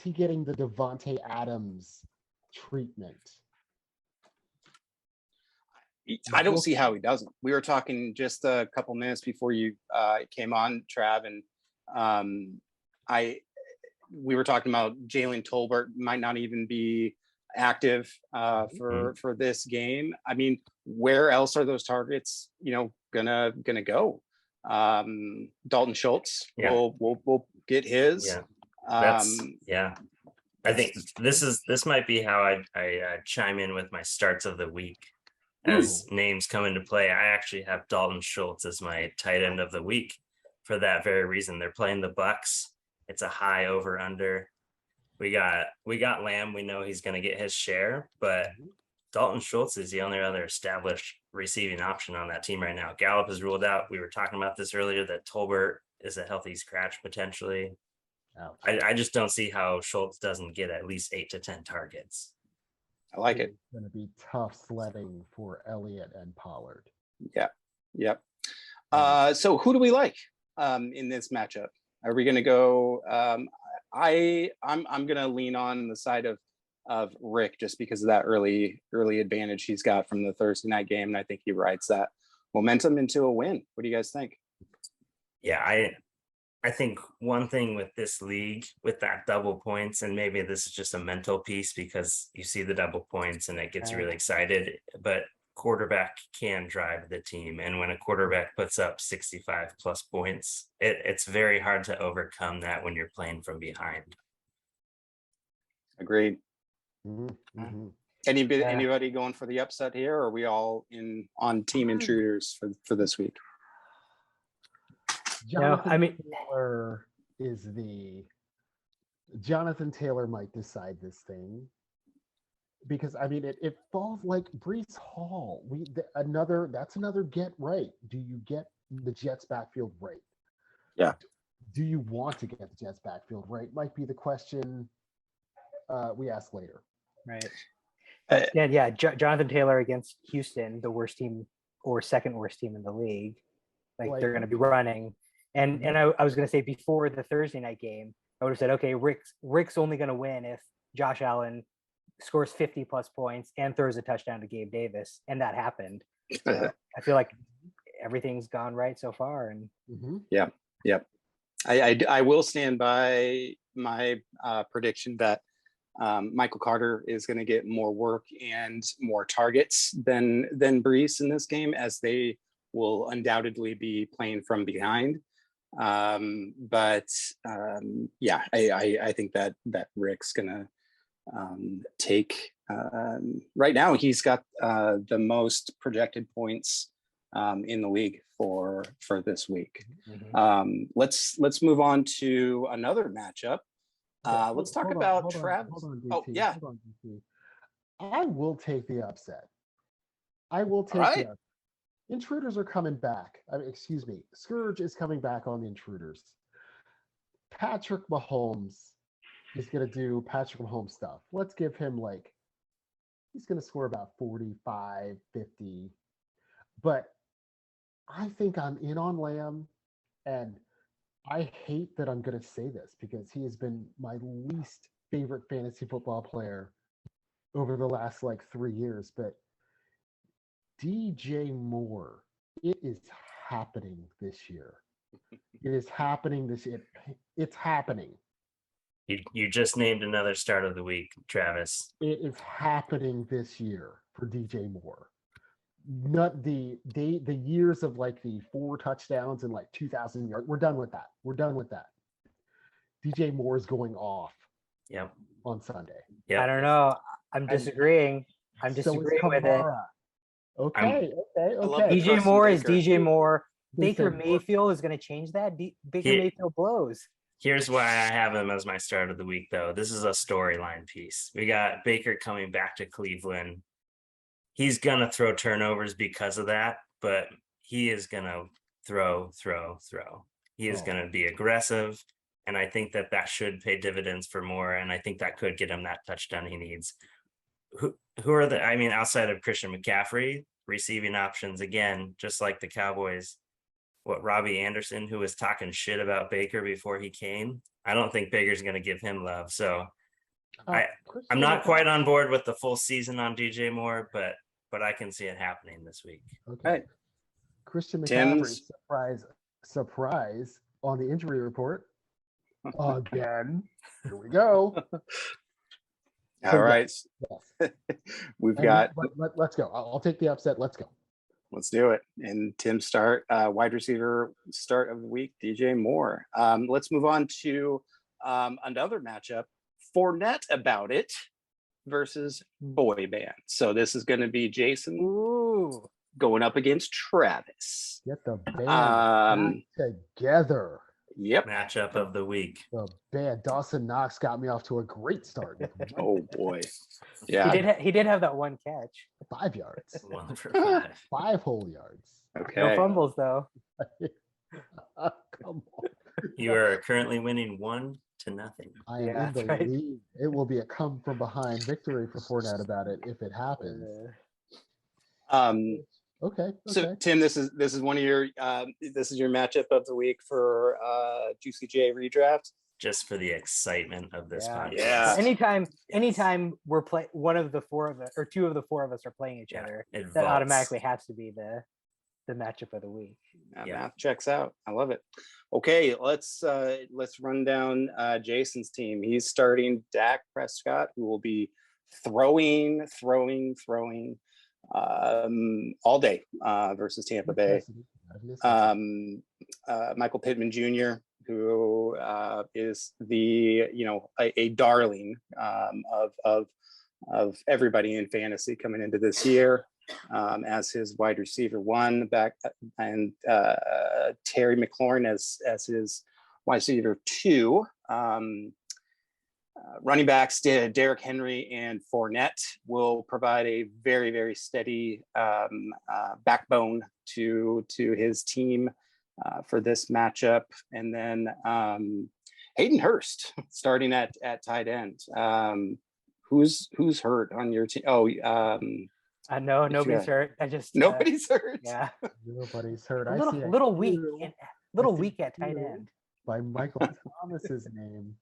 he getting the Devontae Adams treatment? I don't see how he doesn't. We were talking just a couple minutes before you came on, Trav, and we were talking about Jalen Tolbert might not even be active for this game. I mean, where else are those targets, gonna go? Dalton Schultz will get his. I think this might be how I chime in with my starts of the week as names come into play. I actually have Dalton Schultz as my tight end of the week for that very reason. They're playing the Bucks. It's a high over under. We got Lamb. We know he's going to get his share, but Dalton Schultz is the only other established receiving option on that team right now. Gallup is ruled out. We were talking about this earlier, that Tolbert is a healthy scratch potentially. I just don't see how Schultz doesn't get at least 8 to 10 targets. I like it. It's going to be tough sledding for Elliott and Pollard. Yep. So who do we like in this matchup? Are we going to go? I'm going to lean on the side of Rick just because of that early advantage he's got from the Thursday night game, and I think he rides that momentum into a win. What do you guys think? Yeah, I think one thing with this league, with that double points, and maybe this is just a mental piece because you see the double points and it gets you really excited, but quarterback can drive the team. And when a quarterback puts up 65 plus points, it's very hard to overcome that when you're playing from behind. Agreed. Anybody going for the upset here, or are we all on team intruders for this week? Jonathan Taylor might decide this thing because it falls like Breece Hall. That's another get right. Do you get the Jets backfield right? Yeah. Do you want to get the Jets backfield right? Might be the question we ask later. Right. Jonathan Taylor against Houston, the worst team or second worst team in the league. Like they're going to be running. And I was going to say before the Thursday night game, I would have said, okay, Rick's only going to win if Josh Allen scores 50 plus points and throws a touchdown to Gabe Davis. And that happened. So I feel like everything's gone right so far. And Yep. I will stand by my prediction that Michael Carter is going to get more work and more targets than Breece in this game, as they will undoubtedly be playing from behind. I think that Rick's gonna take right now. He's got the most projected points in the league for this week. Let's move on to another matchup. Let's talk about Travis. I will take the upset. I will take the upset. Intruders are coming back. Scourge is coming back on the Intruders. Patrick Mahomes is going to do Patrick Mahomes stuff. Let's give him he's going to score about 45, 50. But I think I'm in on Lamb, and I hate that I'm going to say this because he has been my least favorite fantasy football player over the last 3 years, but DJ Moore, it is happening this year. It is happening this year. It's happening. You just named another start of the week, Travis. It is happening this year for DJ Moore. Not the years of the 4 touchdowns and 2,000 yards. We're done with that. DJ Moore is going off. Yep. On Sunday. Yeah. I don't know. I'm disagreeing. I'm disagreeing with it. Okay. DJ Moore is DJ Moore. Baker Mayfield is going to change that. Baker Mayfield blows. Here's why I have him as my start of the week, though. This is a storyline piece. We got Baker coming back to Cleveland. He's going to throw turnovers because of that, but he is going to throw. He is going to be aggressive, and I think that should pay dividends for Moore, and I think that could get him that touchdown he needs. Who are outside of Christian McCaffrey, receiving options, again, just like the Cowboys, Robbie Anderson, who was talking shit about Baker before he came. I don't think Baker's going to give him love. So I'm not quite on board with the full season on DJ Moore, but I can see it happening this week. Okay. Right. Christian McCaffrey, Tim's- surprise on the injury report. Again. Here we go. All right. Yes. We've And got, let's go. I'll take the upset. Let's go. let's do it. And Tim start, wide receiver start of the week, DJ Moore. Let's move on to another matchup. Fournette About It versus Boy Band. So this is going to be Jason going up against Travis. Get the band together. Yep. Matchup of the week. The band. Dawson Knox got me off to a great start. Oh boy. Yeah. He did have that one catch. 5 yards. 1 for 5. 5 whole yards. Okay. No fumbles though. Come on. You are currently winning 1-0. I am Yeah, in the that's right. lead. It will be a come from behind victory for Fournette About It if it happens. Okay. So Tim, this is one of your this is your matchup of the week for Juicy J redraft. Just for the excitement of this podcast. Yeah. Anytime we're playing, one of the 4 of us or 2 of the 4 of us are playing each other, It that vaults. automatically has to be the matchup of the week. Math checks out. I love it. Okay, let's run down Jason's team. He's starting Dak Prescott, who will be throwing all day versus Tampa Bay. Michael Pittman Jr., who is the a darling of everybody in fantasy coming into this year, as his wide receiver 1 back, and Terry McLaurin as his wide receiver 2. Running backs, Derrick Henry and Fournette will provide a very, very steady backbone to his team for this matchup. And then Hayden Hurst starting at tight end. Who's hurt on your team? I know nobody's hurt. I just Nobody's hurt. Yeah, Nobody's hurt. a I see little weak, I see weak at tight you. end. By Michael Thomas's name.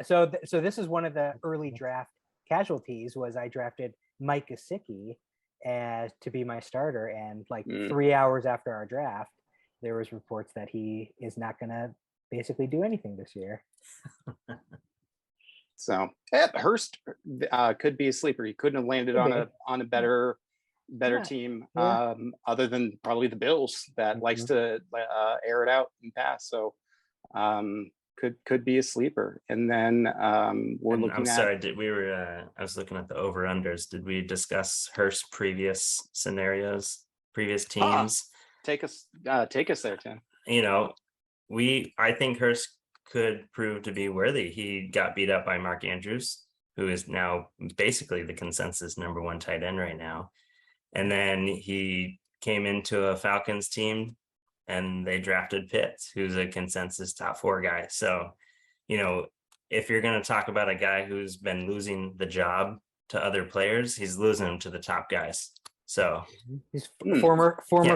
So this is one of the early draft casualties. Was I drafted Mike Gesicki as to be my starter, and 3 hours after our draft, there was reports that he is not going to basically do anything this year. So Hurst could be a sleeper. He couldn't have landed on a better team, other than probably the Bills that likes to air it out and pass. So could be a sleeper. And then we're looking I'm sorry, I was looking at the over-unders. Did we discuss Hurst's previous scenarios, previous teams? Take us there, Tim. I think Hurst could prove to be worthy. He got beat up by Mark Andrews, who is now basically the consensus #1 tight end right now. And then he came into a Falcons team and they drafted Pitts, who's a consensus top 4 guy. So, if you're going to talk about a guy who's been losing the job to other players, he's losing them to the top guys. So he's former first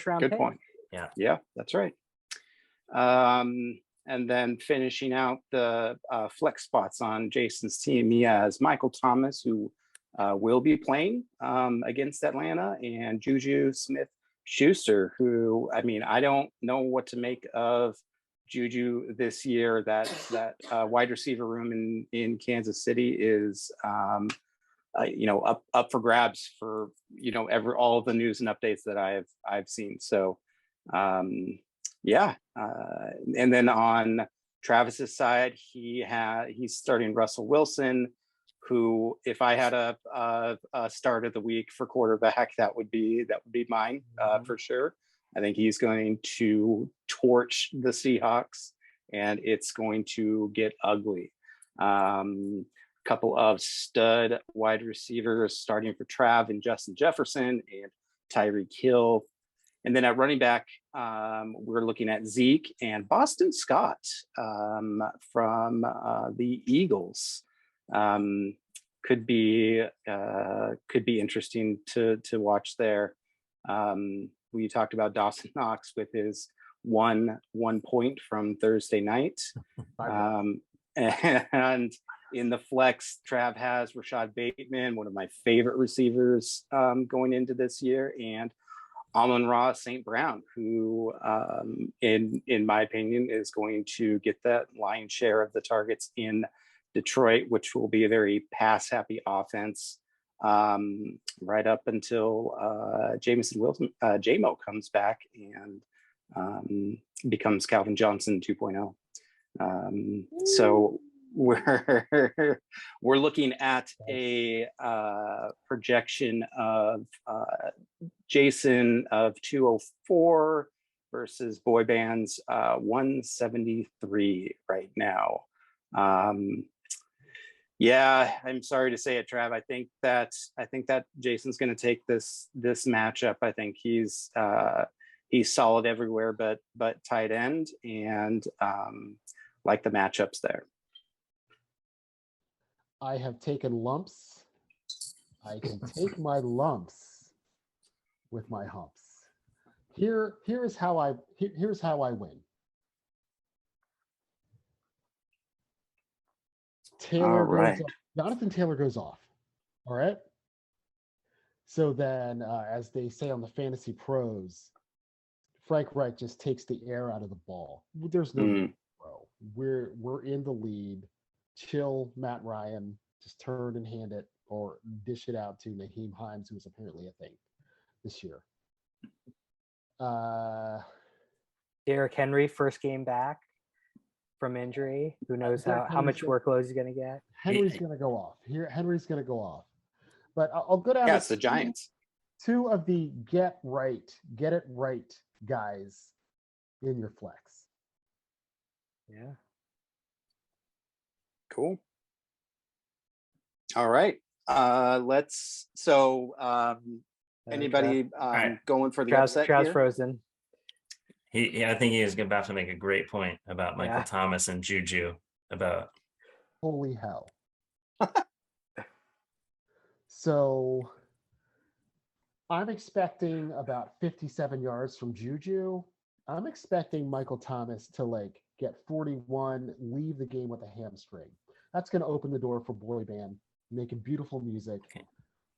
round Good pick. point. Yeah, that's right. And then finishing out the flex spots on Jason's team, he has Michael Thomas, who will be playing against Atlanta, and Juju Smith-Schuster, who, I don't know what to make of Juju this year. That wide receiver room in Kansas City is up for grabs for all of the news and updates that I've seen. So and then on Travis's side, he's starting Russell Wilson, who, if I had a start of the week for quarterback, that would be mine for sure. I think he's going to torch the Seahawks, and it's going to get ugly. Couple of stud wide receivers starting for Trav and Justin Jefferson and Tyreek Hill. And then at running back, we're looking at Zeke and Boston Scott from the Eagles. Could be interesting to watch there. we talked about Dawson Knox with his one point from Thursday night. And in the flex, Trav has Rashad Bateman, one of my favorite receivers going into this year, and Amon-Ra St. Brown, who, in my opinion, is going to get that lion's share of the targets in Detroit, which will be a very pass-happy offense right up until Jamison Wilson, JMO comes back and becomes Calvin Johnson 2.0. So we're looking at a projection of Jason of 204 versus Boy Band's 173 right now. Yeah, I'm sorry to say it, Trav. I think that Jason's going to take this matchup. I think he's solid everywhere but tight end, and like the matchups there. I have taken lumps. I can take my lumps with my humps. Here's how I win. Taylor goes off. Jonathan Taylor goes off. All right. So then, as they say on the Fantasy Pros, Frank Reich just takes the air out of the ball. There's no bro. We're in the lead. Chill, Matt Ryan. Just turn and hand it or dish it out to Naheem Hines, who's apparently a thing this year. Derrick Henry, first game back from injury. Who knows how much workload he's going to get? Henry's going to go off. Henry's going to go off. But I'll go down. Yeah, it's the Giants. Two of the get it right guys in your flex. Yeah. Cool. All right. Anybody going for the upset Trav's here? frozen. I think he is about to make a great point about Michael Thomas and Juju. About holy hell. So I'm expecting about 57 yards from Juju. I'm expecting Michael Thomas to get 41, leave the game with a hamstring. That's going to open the door for Boy Band, making beautiful music. Okay.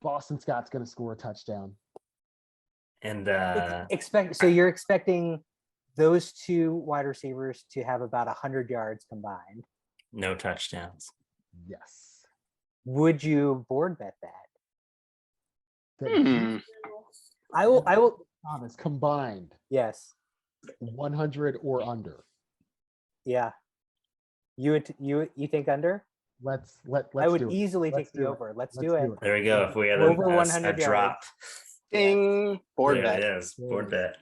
Boston Scott's going to score a touchdown. And so you're expecting those two wide receivers to have about 100 yards combined. No touchdowns. Yes. Would you board bet that? I will. Thomas combined. Yes. 100 or under. Yeah. You think under? Let's I would do it. easily take the over. Let's do it. There we go. If we had over a 100 drop. Ding. Board There bet. it is. Board bet.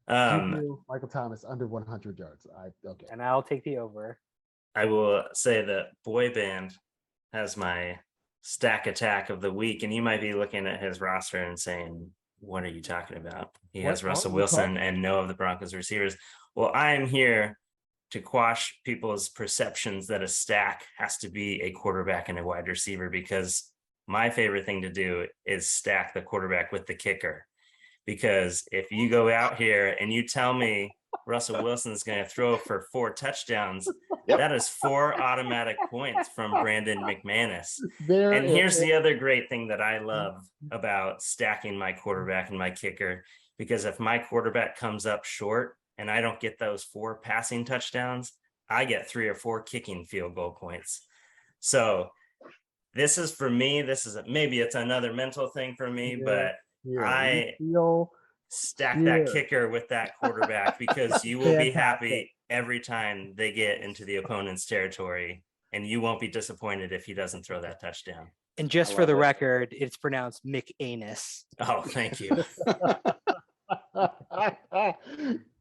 Michael Thomas under 100 yards. Okay. And I'll take the over. I will say that Boy Band has my stack attack of the week, and you might be looking at his roster and saying, what are you talking about? He has Russell Wilson and no of the Broncos receivers. Well, I am here to quash people's perceptions that a stack has to be a quarterback and a wide receiver, because my favorite thing to do is stack the quarterback with the kicker. Because if you go out here and you tell me Russell Wilson is going to throw for 4 touchdowns, that is 4 automatic points from Brandon McManus. And here's the other great thing that I love about stacking my quarterback and my kicker, because if my quarterback comes up short and I don't get those 4 passing touchdowns, I get 3 or 4 kicking field goal points. So this is for me, maybe it's another mental thing for me, but I stack that kicker with that quarterback, because you will be happy every time they get into the opponent's territory, and you won't be disappointed if he doesn't throw that touchdown. And just for the record, it's pronounced McAnus. Oh, thank you.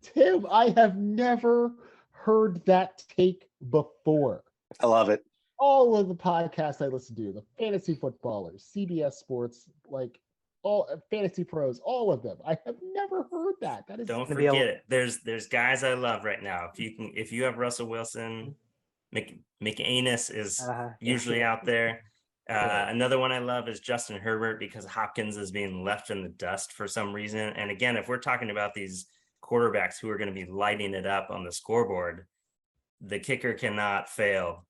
Tim, I have never heard that take before. I love it. All of the podcasts I listen to, the Fantasy Footballers, CBS Sports, all Fantasy Pros, all of them. I have never heard that. That is. Don't forget it. There's guys I love right now. If you have Russell Wilson, McAnus is usually out there. Another one I love is Justin Herbert, because Hopkins is being left in the dust for some reason. And again, if we're talking about these quarterbacks who are going to be lighting it up on the scoreboard, the kicker cannot fail